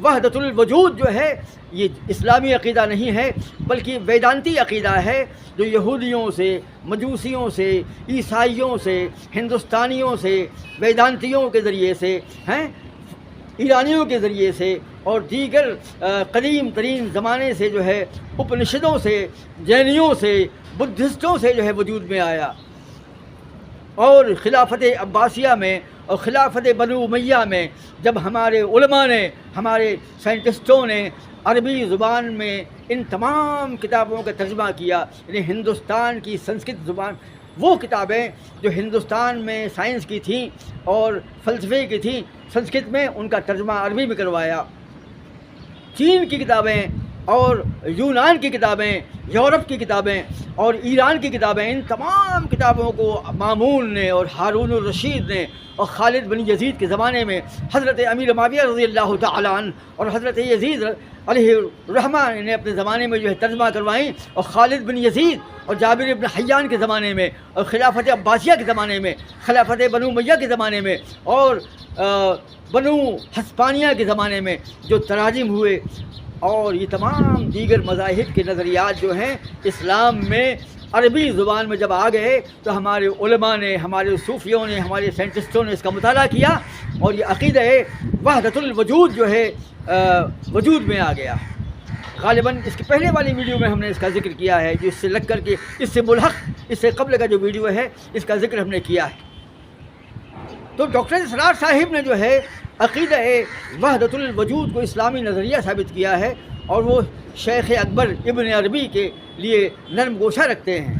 وحدت الوجود جو ہے یہ اسلامی عقیدہ نہیں ہے، بلکہ ویدانتی عقیدہ ہے جو یہودیوں سے، مجوسیوں سے، عیسائیوں سے، ہندوستانیوں سے، ویدانتیوں کے ذریعے سے ہیں، ایرانیوں کے ذریعے سے اور دیگر قدیم ترین زمانے سے جو ہے اپنشدوں سے، جینیوں سے، بدھسٹوں سے جو ہے وجود میں آیا، اور خلافت عباسیہ میں اور خلافت بنو امیہ میں جب ہمارے علماء نے، ہمارے سائنٹسٹوں نے عربی زبان میں ان تمام کتابوں کا ترجمہ کیا، یعنی ہندوستان کی سنسکرت زبان، وہ کتابیں جو ہندوستان میں سائنس کی تھیں اور فلسفے کی تھیں، سنسکرت میں ان کا ترجمہ عربی میں کروایا، چین کی کتابیں اور یونان کی کتابیں، یورپ کی کتابیں اور ایران کی کتابیں، ان تمام کتابوں کو مامون نے اور ہارون الرشید نے اور خالد بن یزید کے زمانے میں حضرت امیر معاویہ رضی اللہ تعالیٰ عنہ اور حضرت یزید علیہ الرحمہ نے اپنے زمانے میں جو ہے ترجمہ کروائیں، اور خالد بن یزید اور جابر بن حیان کے زمانے میں اور خلافت عباسیہ کے زمانے میں، خلافت بنو امیہ کے زمانے میں اور بنو ہسپانیہ کے زمانے میں جو تراجم ہوئے، اور یہ تمام دیگر مذاہب کے نظریات جو ہیں اسلام میں عربی زبان میں جب آ گئے تو ہمارے علماء نے، ہمارے صوفیوں نے، ہمارے سائنٹسٹوں نے اس کا مطالعہ کیا، اور یہ عقیدہ وحدت الوجود جو ہے وجود میں آ گیا۔ غالباً اس کے پہلے والی ویڈیو میں ہم نے اس کا ذکر کیا ہے، جو اس سے لگ کر کے اس سے ملحق، اس سے قبل کا جو ویڈیو ہے اس کا ذکر ہم نے کیا ہے۔ تو ڈاکٹر اسرار صاحب نے جو ہے عقیدہ وحدت الوجود کو اسلامی نظریہ ثابت کیا ہے، اور وہ شیخ اکبر ابن عربی کے لیے نرم گوشہ رکھتے ہیں۔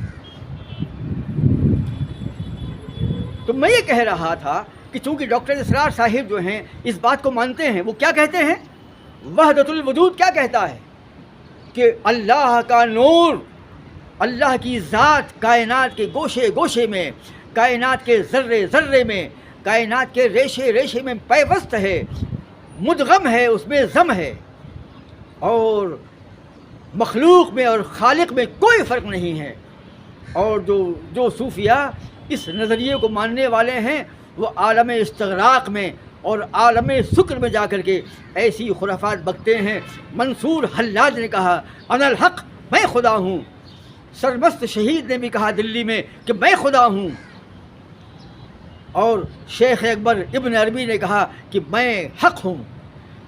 تو میں یہ کہہ رہا تھا کہ چونکہ ڈاکٹر اسرار صاحب جو ہیں اس بات کو مانتے ہیں، وہ کیا کہتے ہیں؟ وحدت الوجود کیا کہتا ہے کہ اللہ کا نور، اللہ کی ذات کائنات کے گوشے گوشے میں، کائنات کے ذرے ذرے میں، کائنات کے ریشے ریشے میں پیوست ہے، مدغم ہے، اس میں ضم ہے، اور مخلوق میں اور خالق میں کوئی فرق نہیں ہے۔ اور جو صوفیہ اس نظریے کو ماننے والے ہیں وہ عالم استغراق میں اور عالم سکر میں جا کر کے ایسی خرافات بکتے ہیں۔ منصور حلاج نے کہا انا الحق، میں خدا ہوں۔ سرمست شہید نے بھی کہا دلی میں کہ میں خدا ہوں، اور شیخ اکبر ابن عربی نے کہا کہ میں حق ہوں۔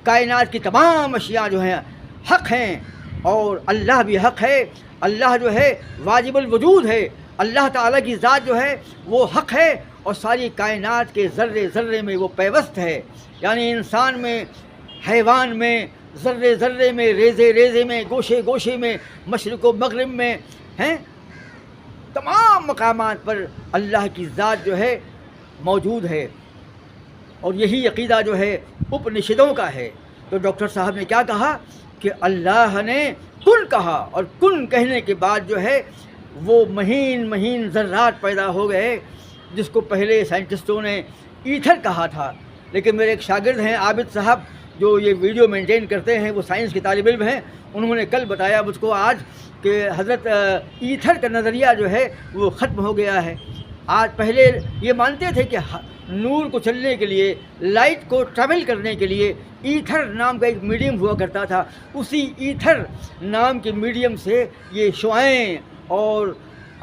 کائنات کی تمام اشیاء جو ہیں حق ہیں، اور اللہ بھی حق ہے۔ اللہ جو ہے واجب الوجود ہے، اللہ تعالیٰ کی ذات جو ہے وہ حق ہے، اور ساری کائنات کے ذرے ذرے میں وہ پیوست ہے، یعنی انسان میں، حیوان میں، ذرے ذرے میں، ریزے ریزے میں، گوشے گوشے میں، مشرق و مغرب میں ہیں، تمام مقامات پر اللہ کی ذات جو ہے موجود ہے، اور یہی عقیدہ جو ہے اپنشدوں کا ہے۔ تو ڈاکٹر صاحب نے کیا کہا کہ اللہ نے کن کہا، اور کن کہنے کے بعد جو ہے وہ مہین مہین ذرات پیدا ہو گئے، جس کو پہلے سائنٹسٹوں نے ایتھر کہا تھا۔ لیکن میرے ایک شاگرد ہیں عابد صاحب جو یہ ویڈیو مینٹین کرتے ہیں، وہ سائنس کے طالب علم ہیں، انہوں نے کل بتایا مجھ کو آج کہ حضرت ایتھر کا نظریہ جو ہے وہ ختم ہو گیا ہے۔ آج پہلے یہ مانتے تھے کہ نور کو چلنے کے لیے، لائٹ کو ٹریول کرنے کے لیے ایتھر نام کا ایک میڈیم ہوا کرتا تھا، اسی ایتھر نام کے میڈیم سے یہ شعاعیں اور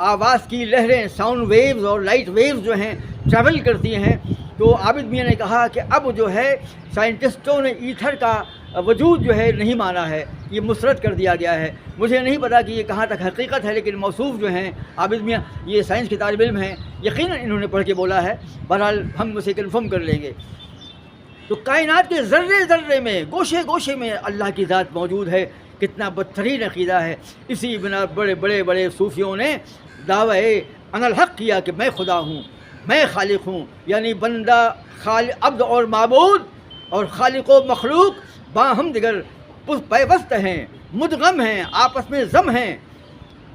آواز کی لہریں، ساؤنڈ ویوز اور لائٹ ویوز جو ہیں ٹریول کرتی ہیں۔ تو عابد میاں نے کہا کہ اب جو ہے سائنٹسٹوں نے ایتھر کا وجود جو ہے نہیں مانا ہے، یہ مسترد کر دیا گیا ہے۔ مجھے نہیں پتا کہ یہ کہاں تک حقیقت ہے، لیکن موصوف جو ہیں عابد میاں یہ سائنس کے طالب علم ہیں، یقیناً انہوں نے پڑھ کے بولا ہے، بہرحال ہم اسے کنفرم کر لیں گے۔ تو کائنات کے ذرے ذرے میں، گوشے گوشے میں اللہ کی ذات موجود ہے۔ کتنا بدترین عقیدہ ہے۔ اسی بنا بڑے بڑے بڑے صوفیوں نے دعوی انا الحق کیا کہ میں خدا ہوں، میں خالق ہوں، یعنی بندہ، عبد اور معبود اور خالق و مخلوق باہم دیگر پیوست ہیں، مدغم ہیں، آپس میں ضم ہیں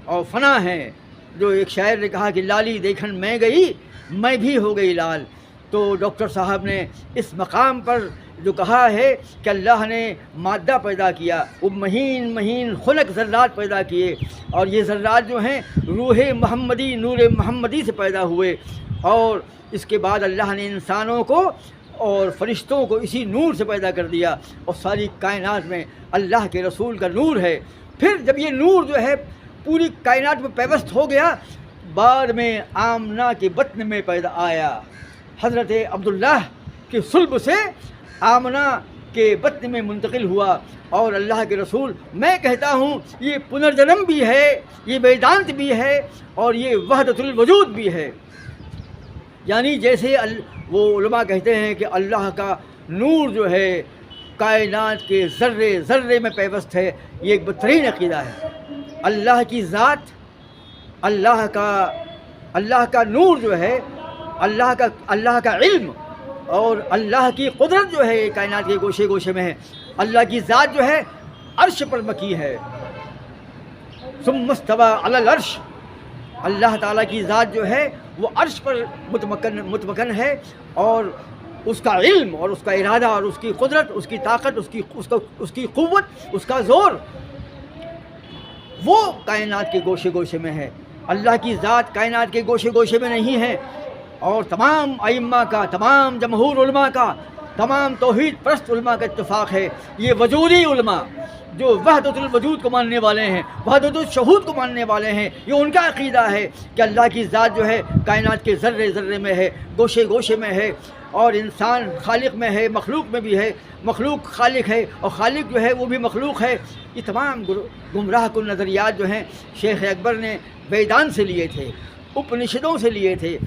اور فنا ہیں۔ جو ایک شاعر نے کہا کہ لالی دیکھن میں گئی، میں بھی ہو گئی لال۔ تو ڈاکٹر صاحب نے اس مقام پر جو کہا ہے کہ اللہ نے مادہ پیدا کیا، وہ مہین مہین خلق ذرات پیدا کیے، اور یہ ذرات جو ہیں روح محمدی، نور محمدی سے پیدا ہوئے، اور اس کے بعد اللہ نے انسانوں کو اور فرشتوں کو اسی نور سے پیدا کر دیا، اور ساری کائنات میں اللہ کے رسول کا نور ہے۔ پھر جب یہ نور جو ہے پوری کائنات میں پیوست ہو گیا، بعد میں آمنہ کے بطن میں پیدا آیا، حضرت عبداللہ کے صلب سے آمنہ کے بطن میں منتقل ہوا، اور اللہ کے رسول، میں کہتا ہوں یہ پنرجنم بھی ہے، یہ ویدانت بھی ہے، اور یہ وحدت الوجود بھی ہے۔ یعنی جیسے وہ علماء کہتے ہیں کہ اللہ کا نور جو ہے کائنات کے ذرے ذرے میں پیوست ہے، یہ ایک بدترین عقیدہ ہے۔ اللہ کی ذات، اللہ کا نور جو ہے، اللہ کا علم اور اللہ کی قدرت جو ہے کائنات کے گوشے گوشے میں ہے۔ اللہ کی ذات جو ہے عرش پر مکی ہے، ثم استوى علی العرش، اللہ تعالیٰ کی ذات جو ہے وہ عرش پر متمکن ہے، اور اس کا علم اور اس کا ارادہ اور اس کی قدرت، اس کی طاقت، اس کی قوت، اس کا زور، وہ کائنات کے گوشے گوشے میں ہے۔ اللہ کی ذات کائنات کے گوشے گوشے میں نہیں ہے، اور تمام ائمہ کا، تمام جمہور علماء کا، تمام توحید پرست علماء کا اتفاق ہے، یہ وجودی علماء جو وحدت الوجود کو ماننے والے ہیں، وحدت الشہود کو ماننے والے ہیں، یہ ان کا عقیدہ ہے کہ اللہ کی ذات جو ہے کائنات کے ذرے ذرے میں ہے، گوشے گوشے میں ہے، اور انسان خالق میں ہے، مخلوق میں بھی ہے، مخلوق خالق ہے، اور خالق جو ہے وہ بھی مخلوق ہے۔ یہ تمام گمراہ کن نظریات جو ہیں شیخ اکبر نے ویدان سے لیے تھے، اپنشدوں سے لیے تھے،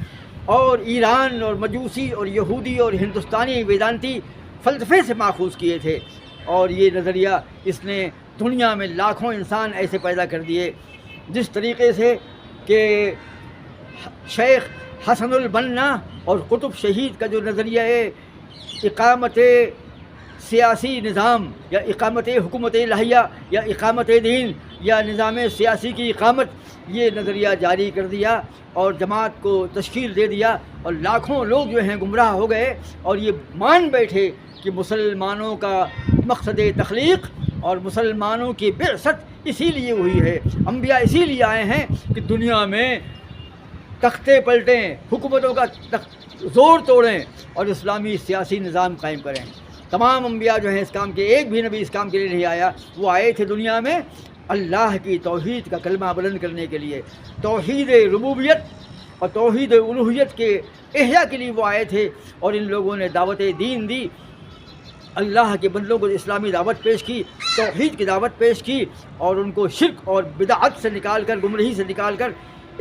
اور ایران اور مجوسی اور یہودی اور ہندوستانی ویدانتی فلسفے سے ماخوذ کیے تھے، اور یہ نظریہ اس نے دنیا میں لاکھوں انسان ایسے پیدا کر دیے، جس طریقے سے کہ شیخ حسن البنا اور قطب شہید کا جو نظریہ ہے اقامت سیاسی نظام یا اقامت حکومت الہیہ یا اقامت دین یا نظام سیاسی کی اقامت، یہ نظریہ جاری کر دیا اور جماعت کو تشکیل دے دیا، اور لاکھوں لوگ جو ہیں گمراہ ہو گئے، اور یہ مان بیٹھے کہ مسلمانوں کا مقصد تخلیق اور مسلمانوں کی بعثت اسی لیے ہوئی ہے، انبیاء اسی لیے آئے ہیں کہ دنیا میں تختے پلٹیں، حکومتوں کا زور توڑیں اور اسلامی سیاسی نظام قائم کریں۔ تمام انبیاء جو ہیں اس کام کے، ایک بھی نبی اس کام کے لیے نہیں آیا، وہ آئے تھے دنیا میں اللہ کی توحید کا کلمہ بلند کرنے کے لیے، توحید ربوبیت اور توحید الوہیت کے احیاء کے لیے وہ آئے تھے، اور ان لوگوں نے دعوت دین دی، اللہ کے بندوں کو اسلامی دعوت پیش کی، توحید کی دعوت پیش کی، اور ان کو شرک اور بدعت سے نکال کر، گمراہی سے نکال کر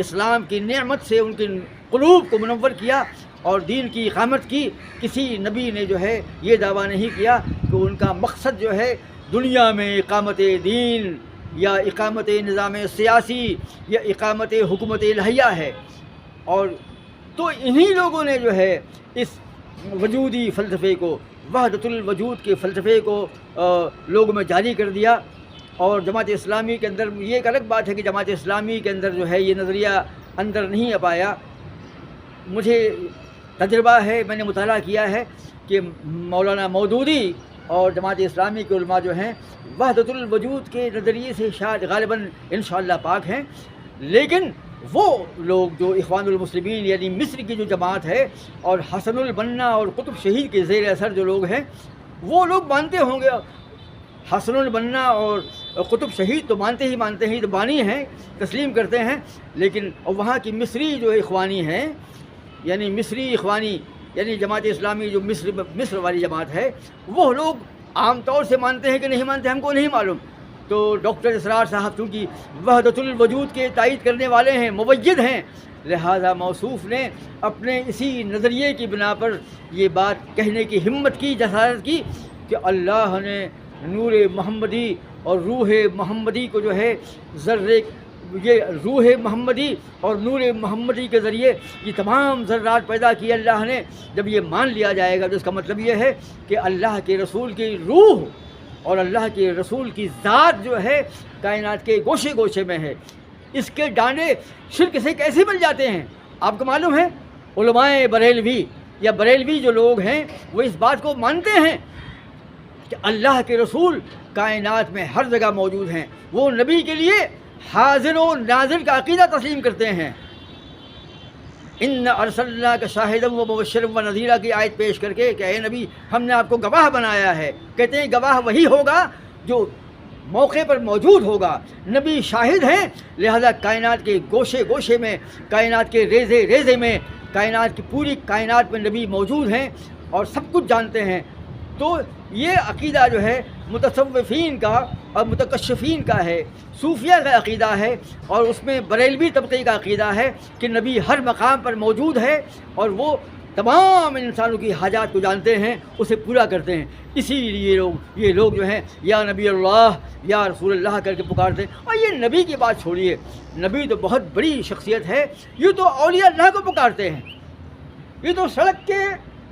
اسلام کی نعمت سے ان کے قلوب کو منور کیا اور دین کی اقامت کی۔ کسی نبی نے جو ہے یہ دعویٰ نہیں کیا کہ ان کا مقصد جو ہے دنیا میں اقامت دین یا اقامت نظام سیاسی یا اقامت حکومت الہیہ ہے۔ اور تو انہی لوگوں نے جو ہے اس وجودی فلسفے کو، وحدت الوجود کے فلسفے کو لوگوں میں جاری کر دیا، اور جماعت اسلامی کے اندر یہ ایک الگ بات ہے کہ جماعت اسلامی کے اندر جو ہے یہ نظریہ اندر نہیں آ پایا۔ مجھے تجربہ ہے، میں نے مطالعہ کیا ہے کہ مولانا مودودی اور جماعت اسلامی کے علماء جو ہیں وحدت الوجود کے نظریے سے شاید غالباً انشاءاللہ پاک ہیں، لیکن وہ لوگ جو اخوان المسلمین یعنی مصر کی جو جماعت ہے اور حسن البنا اور قطب شہید کے زیر اثر جو لوگ ہیں، وہ لوگ مانتے ہوں گے، حسن البنا اور قطب شہید تو مانتے ہی تو بانی ہیں، تسلیم کرتے ہیں، لیکن وہاں کی مصری جو اخوانی ہیں، یعنی مصری اخوانی یعنی جماعت اسلامی جو مصر والی جماعت ہے، وہ لوگ عام طور سے مانتے ہیں کہ نہیں مانتے ہم کو نہیں معلوم۔ تو ڈاکٹر اسرار صاحب چونکہ وحدت الوجود کے تائید کرنے والے ہیں، موید ہیں، لہذا موصوف نے اپنے اسی نظریے کی بنا پر یہ بات کہنے کی ہمت کی، جسارت کی کہ اللہ نے نور محمدی اور روح محمدی کو جو ہے یہ روح محمدی اور نور محمدی کے ذریعے یہ تمام ذرات پیدا کیے اللہ نے۔ جب یہ مان لیا جائے گا تو اس کا مطلب یہ ہے کہ اللہ کے رسول کی روح اور اللہ کے رسول کی ذات جو ہے کائنات کے گوشے گوشے میں ہے۔ اس کے ڈانڈے شرک سے کیسے مل جاتے ہیں؟ آپ کو معلوم ہے علماء بریلوی یا بریلوی جو لوگ ہیں وہ اس بات کو مانتے ہیں کہ اللہ کے رسول کائنات میں ہر جگہ موجود ہیں، وہ نبی کے لیے حاضر و ناظر کا عقیدہ تسلیم کرتے ہیں۔ ان ارسلناک شاہدا و مبشرا و نذیرا کی آیت پیش کر کے کہ اے نبی ہم نے آپ کو گواہ بنایا ہے. کہتے ہیں گواہ وہی ہوگا جو موقع پر موجود ہوگا. نبی شاہد ہیں، لہذا کائنات کے گوشے گوشے میں، کائنات کے ریزے ریزے میں، کائنات کی پوری کائنات میں نبی موجود ہیں اور سب کچھ جانتے ہیں. تو یہ عقیدہ جو ہے متصوفین کا اور متکشفین کا ہے، صوفیہ کا عقیدہ ہے، اور اس میں بریلوی طبقے کا عقیدہ ہے کہ نبی ہر مقام پر موجود ہے اور وہ تمام انسانوں کی حاجات کو جانتے ہیں، اسے پورا کرتے ہیں. اسی لیے یہ لوگ جو ہیں یا نبی اللہ یا رسول اللہ کر کے پکارتے ہیں. اور یہ نبی کی بات چھوڑیے، نبی تو بہت بڑی شخصیت ہے، یہ تو اولیاء اللہ کو پکارتے ہیں. یہ تو سڑک کے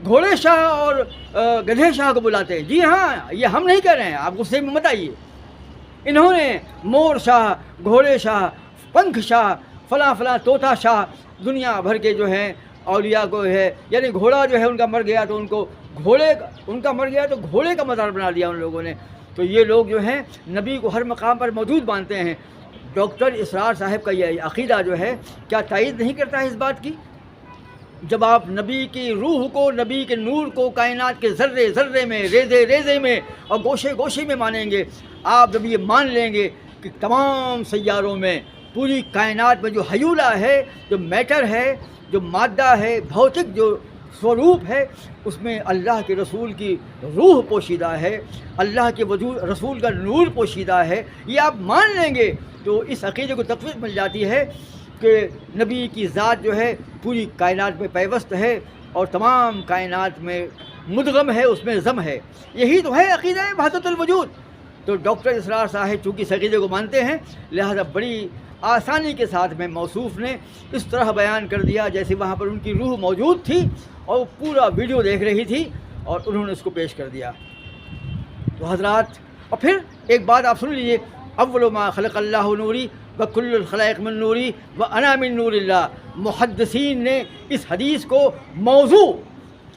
گھوڑے شاہ اور گدھے شاہ کو بلاتے ہیں. جی ہاں، یہ ہم نہیں کہہ رہے ہیں، آپ غصے میں مت آئیے. انہوں نے مور شاہ، گھوڑے شاہ، پنکھ شاہ، فلاں فلاں طوطا شاہ، دنیا بھر کے جو ہیں اولیاء کو ہے، یعنی گھوڑا جو ہے ان کا مر گیا تو ان کا مر گیا تو گھوڑے کا مزار بنا دیا ان لوگوں نے. تو یہ لوگ جو ہیں نبی کو ہر مقام پر موجود مانتے ہیں. ڈاکٹر اسرار صاحب کا یہ عقیدہ جو ہے کیا تائید نہیں کرتا ہے اس بات کی؟ جب آپ نبی کی روح کو، نبی کے نور کو کائنات کے ذرے ذرے میں، ریزے ریزے میں اور گوشے گوشے میں مانیں گے، آپ جب یہ مان لیں گے کہ تمام سیاروں میں، پوری کائنات میں جو حیولہ ہے، جو میٹر ہے، جو مادہ ہے، بھوتک جو سوروپ ہے، اس میں اللہ کے رسول کی روح پوشیدہ ہے، اللہ کے وجود رسول کا نور پوشیدہ ہے، یہ آپ مان لیں گے تو اس عقیدے کو تقویت مل جاتی ہے کہ نبی کی ذات جو ہے پوری کائنات میں پیوست ہے اور تمام کائنات میں مدغم ہے، اس میں ضم ہے. یہی تو ہے عقیدہ وحدت الوجود. تو ڈاکٹر اسرار صاحب چونکہ اس عقیدے کو مانتے ہیں، لہذا بڑی آسانی کے ساتھ میں موصوف نے اس طرح بیان کر دیا جیسے وہاں پر ان کی روح موجود تھی اور وہ پورا ویڈیو دیکھ رہی تھی اور انہوں نے اس کو پیش کر دیا. تو حضرات، اور پھر ایک بات آپ سن لیجیے، اول ما خلق اللہ نوری وکل الخلائق من نوری وانا من نور اللہ. محدثین نے اس حدیث کو موضوع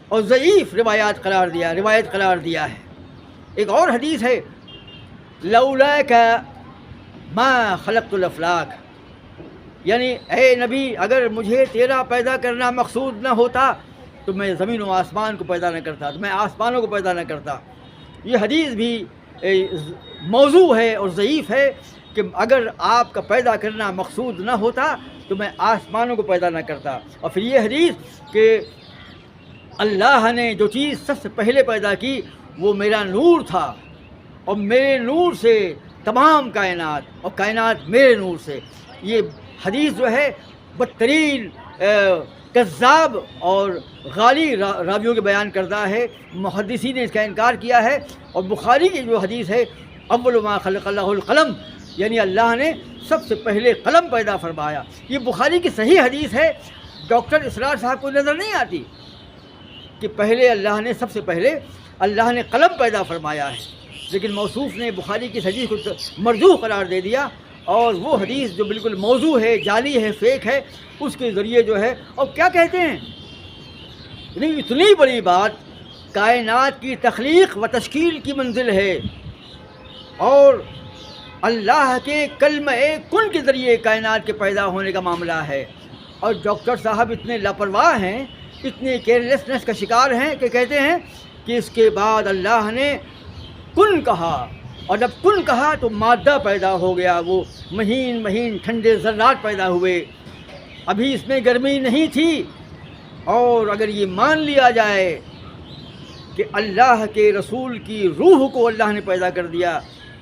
اور ضعیف روایت قرار دیا ہے. ایک اور حدیث ہے، لولاک ما خلقت الافلاک، یعنی اے نبی اگر مجھے تیرا پیدا کرنا مقصود نہ ہوتا تو میں زمین و آسمان کو پیدا نہ کرتا، تو میں آسمانوں کو پیدا نہ کرتا. یہ حدیث بھی موضوع ہے اور ضعیف ہے کہ اگر آپ کا پیدا کرنا مقصود نہ ہوتا تو میں آسمانوں کو پیدا نہ کرتا. اور پھر یہ حدیث کہ اللہ نے جو چیز سب سے پہلے پیدا کی وہ میرا نور تھا اور میرے نور سے تمام کائنات اور کائنات میرے نور سے. یہ حدیث جو ہے بدترین کذاب اور غالی راویوں کے بیان کردہ ہے. محدثین نے اس کا انکار کیا ہے. اور بخاری کی جو حدیث ہے اول ما خلق اللہ القلم، یعنی اللہ نے سب سے پہلے قلم پیدا فرمایا، یہ بخاری کی صحیح حدیث ہے. ڈاکٹر اسرار صاحب کو نظر نہیں آتی کہ پہلے اللہ نے سب سے پہلے اللہ نے قلم پیدا فرمایا ہے، لیکن موصوف نے بخاری کی حدیث کو مرجوح قرار دے دیا اور وہ حدیث جو بالکل موضوع ہے، جعلی ہے، فیک ہے، اس کے ذریعے جو ہے. اور کیا کہتے ہیں، اتنی بڑی بات کائنات کی تخلیق و تشکیل کی منزل ہے اور اللہ کے کلمہ کن کے ذریعے کائنات کے پیدا ہونے کا معاملہ ہے. اور ڈاکٹر صاحب اتنے لاپرواہ ہیں، اتنے کیئرلیسنس کا شکار ہیں کہ کہتے ہیں کہ اس کے بعد اللہ نے کن کہا، اور جب کن کہا تو مادہ پیدا ہو گیا، وہ مہین مہین ٹھنڈے ذرات پیدا ہوئے. ابھی اس میں گرمی نہیں تھی. اور اگر یہ مان لیا جائے کہ اللہ کے رسول کی روح کو اللہ نے پیدا کر دیا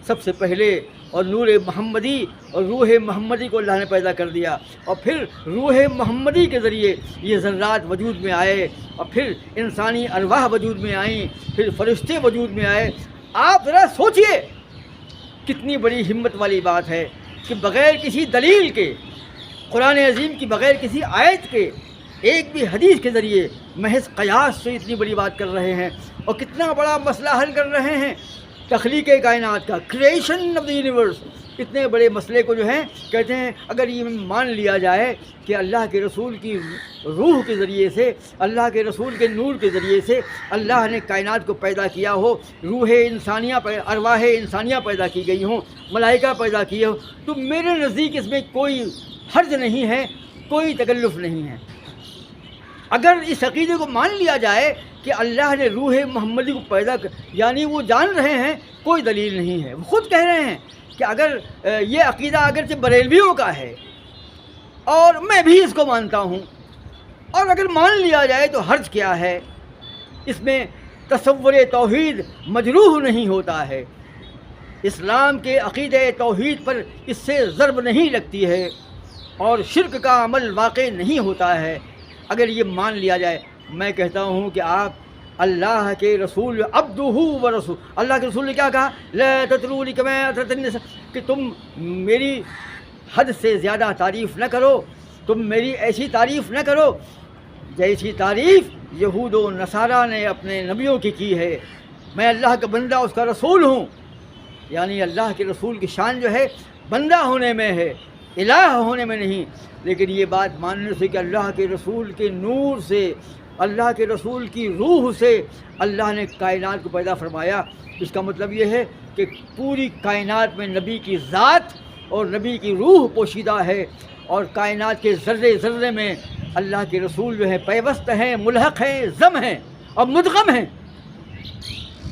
سب سے پہلے، اور نور محمدی اور روح محمدی کو اللہ نے پیدا کر دیا، اور پھر روح محمدی کے ذریعے یہ ذرات وجود میں آئے، اور پھر انسانی ارواح وجود میں آئیں، پھر فرشتے وجود میں آئے. آپ ذرا سوچئے کتنی بڑی ہمت والی بات ہے کہ بغیر کسی دلیل کے، قرآن عظیم کی بغیر کسی آیت کے، ایک بھی حدیث کے ذریعے محض قیاس سے اتنی بڑی بات کر رہے ہیں اور کتنا بڑا مسئلہ حل کر رہے ہیں، تخلیق کائنات کا، کریشن آف دی یونیورس. اتنے بڑے مسئلے کو جو ہے کہتے ہیں اگر یہ مان لیا جائے کہ اللہ کے رسول کی روح کے ذریعے سے، اللہ کے رسول کے نور کے ذریعے سے اللہ نے کائنات کو پیدا کیا ہو، روح انسانیہ ارواح انسانیہ پیدا کی گئی ہوں، ملائکہ پیدا کیے ہوں، تو میرے نزدیک اس میں کوئی حرج نہیں ہے، کوئی تکلف نہیں ہے. اگر اس عقیدے کو مان لیا جائے کہ اللہ نے روح محمدی کو پیدا یعنی وہ جان رہے ہیں کوئی دلیل نہیں ہے، وہ خود کہہ رہے ہیں کہ اگر یہ عقیدہ اگرچہ بریلویوں کا ہے اور میں بھی اس کو مانتا ہوں، اور اگر مان لیا جائے تو حرج کیا ہے، اس میں تصور توحید مجروح نہیں ہوتا ہے، اسلام کے عقیدہ توحید پر اس سے ضرب نہیں لگتی ہے اور شرک کا عمل واقع نہیں ہوتا ہے اگر یہ مان لیا جائے۔ میں کہتا ہوں کہ آپ اللہ کے رسول عبدہ و رسول، اللہ کے رسول نے کیا کہا؟ لا تطرونی کما اطرت النساء، کہ تم میری حد سے زیادہ تعریف نہ کرو، تم میری ایسی تعریف نہ کرو جیسی تعریف یہود و نصارہ نے اپنے نبیوں کی ہے۔ میں اللہ کا بندہ اس کا رسول ہوں، یعنی اللہ کے رسول کی شان جو ہے بندہ ہونے میں ہے، الہ ہونے میں نہیں۔ لیکن یہ بات ماننے سے کہ اللہ کے رسول کے نور سے، اللہ کے رسول کی روح سے اللہ نے کائنات کو پیدا فرمایا، اس کا مطلب یہ ہے کہ پوری کائنات میں نبی کی ذات اور نبی کی روح پوشیدہ ہے، اور کائنات کے ذرے ذرے میں اللہ کے رسول جو ہے پیوست ہیں، ملحق ہیں، ضم ہیں اور مدغم ہیں۔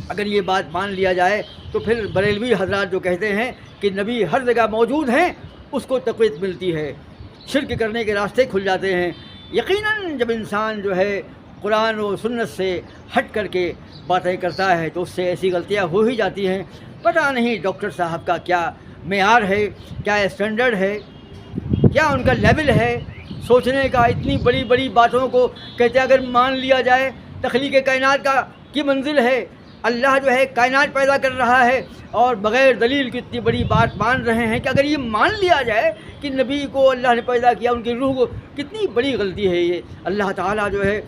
اگر یہ بات مان لیا جائے تو پھر بریلوی حضرات جو کہتے ہیں کہ نبی ہر جگہ موجود ہیں، اس کو تقویت ملتی ہے، شرک کرنے کے راستے کھل جاتے ہیں۔ یقیناً جب انسان جو ہے قرآن و سنت سے ہٹ کر کے باتیں کرتا ہے تو اس سے ایسی غلطیاں ہو ہی جاتی ہیں۔ پتہ نہیں ڈاکٹر صاحب کا کیا معیار ہے، کیا اسٹینڈرڈ ہے، کیا ان کا لیول ہے سوچنے کا۔ اتنی بڑی بڑی باتوں کو کہتے ہیں اگر مان لیا جائے، تخلیق کائنات کی منزل ہے، اللہ جو ہے کائنات پیدا کر رہا ہے، اور بغیر دلیل کی اتنی بڑی بات مان رہے ہیں کہ اگر یہ مان لیا جائے کہ نبی کو اللہ نے پیدا کیا، ان کی روح کو، کتنی بڑی غلطی ہے یہ۔ اللہ تعالیٰ جو ہے،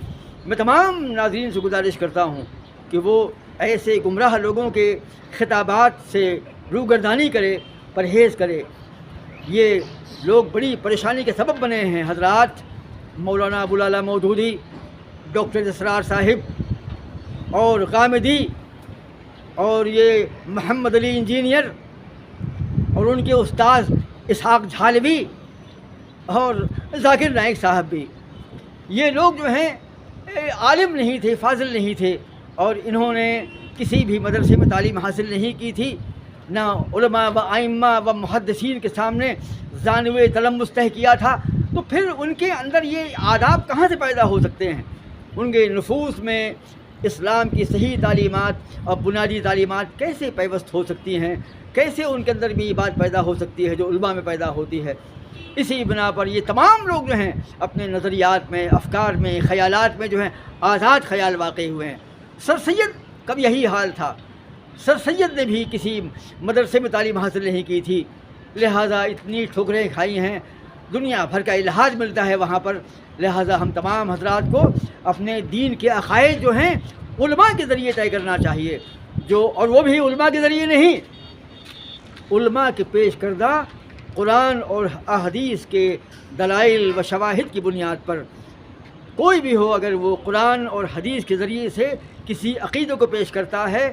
میں تمام ناظرین سے گزارش کرتا ہوں کہ وہ ایسے گمراہ لوگوں کے خطابات سے روگردانی کرے، پرہیز کرے۔ یہ لوگ بڑی پریشانی کے سبب بنے ہیں حضرات۔ مولانا ابوالعلا مودودی، ڈاکٹر اسرار صاحب اور غامدی، اور یہ محمد علی انجینئر اور ان کے استاذ اسحاق جھالوی اور ذاکر نائک صاحب بھی، یہ لوگ جو ہیں عالم نہیں تھے، فاضل نہیں تھے، اور انہوں نے کسی بھی مدرسے میں تعلیم حاصل نہیں کی تھی، نہ علماء و ائمہ و محدثین کے سامنے ذانو تلمس طے کیا تھا، تو پھر ان کے اندر یہ آداب کہاں سے پیدا ہو سکتے ہیں؟ ان کے نفوس میں اسلام کی صحیح تعلیمات اور بنیادی تعلیمات کیسے پیوست ہو سکتی ہیں؟ کیسے ان کے اندر بھی یہ بات پیدا ہو سکتی ہے جو علماء میں پیدا ہوتی ہے؟ اسی بنا پر یہ تمام لوگ جو ہیں اپنے نظریات میں، افکار میں، خیالات میں جو ہیں آزاد خیال واقع ہوئے ہیں۔ سر سید کا بھی یہی حال تھا، سر سید نے بھی کسی مدرسے میں تعلیم حاصل نہیں کی تھی، لہٰذا اتنی ٹھوکریں کھائی ہیں، دنیا بھر کا الحاج ملتا ہے وہاں پر۔ لہٰذا ہم تمام حضرات کو اپنے دین کے عقائد جو ہیں علماء کے ذریعے طے کرنا چاہیے، اور وہ بھی علماء کے ذریعے نہیں، علماء کے پیش کردہ قرآن اور احادیث کے دلائل و شواہد کی بنیاد پر۔ کوئی بھی ہو، اگر وہ قرآن اور حدیث کے ذریعے سے کسی عقیدے کو پیش کرتا ہے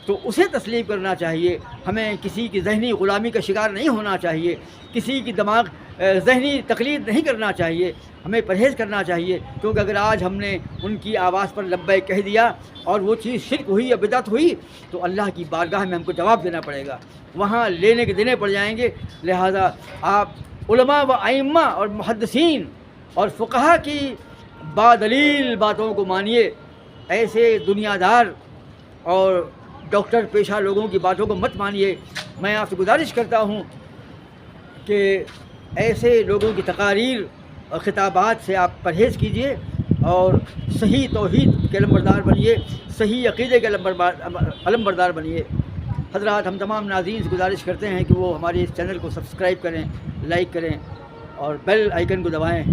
تو اسے تسلیم کرنا چاہیے۔ ہمیں کسی کی ذہنی غلامی کا شکار نہیں ہونا چاہیے، کسی کی ذہنی تقلید نہیں کرنا چاہیے، ہمیں پرہیز کرنا چاہیے، کیونکہ اگر آج ہم نے ان کی آواز پر لبیک کہہ دیا اور وہ چیز شرک ہوئی یا بدعت ہوئی تو اللہ کی بارگاہ میں ہم کو جواب دینا پڑے گا، وہاں لینے کے دینے پڑ جائیں گے۔ لہٰذا آپ علماء و ائمہ اور محدثین اور فقہا کی بادلیل باتوں کو مانیے، ایسے دنیا دار اور ڈاکٹر پیشہ لوگوں کی باتوں کو مت مانیے۔ میں آپ سے گزارش کرتا ہوں کہ ایسے لوگوں کی تقاریر اور خطابات سے آپ پرہیز کیجیے اور صحیح توحید کے علمبردار بنیے، صحیح عقیدے کے علمبردار بنیے۔ حضرات، ہم تمام ناظرین سے گزارش کرتے ہیں کہ وہ ہمارے اس چینل کو سبسکرائب کریں، لائک کریں اور بیل آئیکن کو دبائیں۔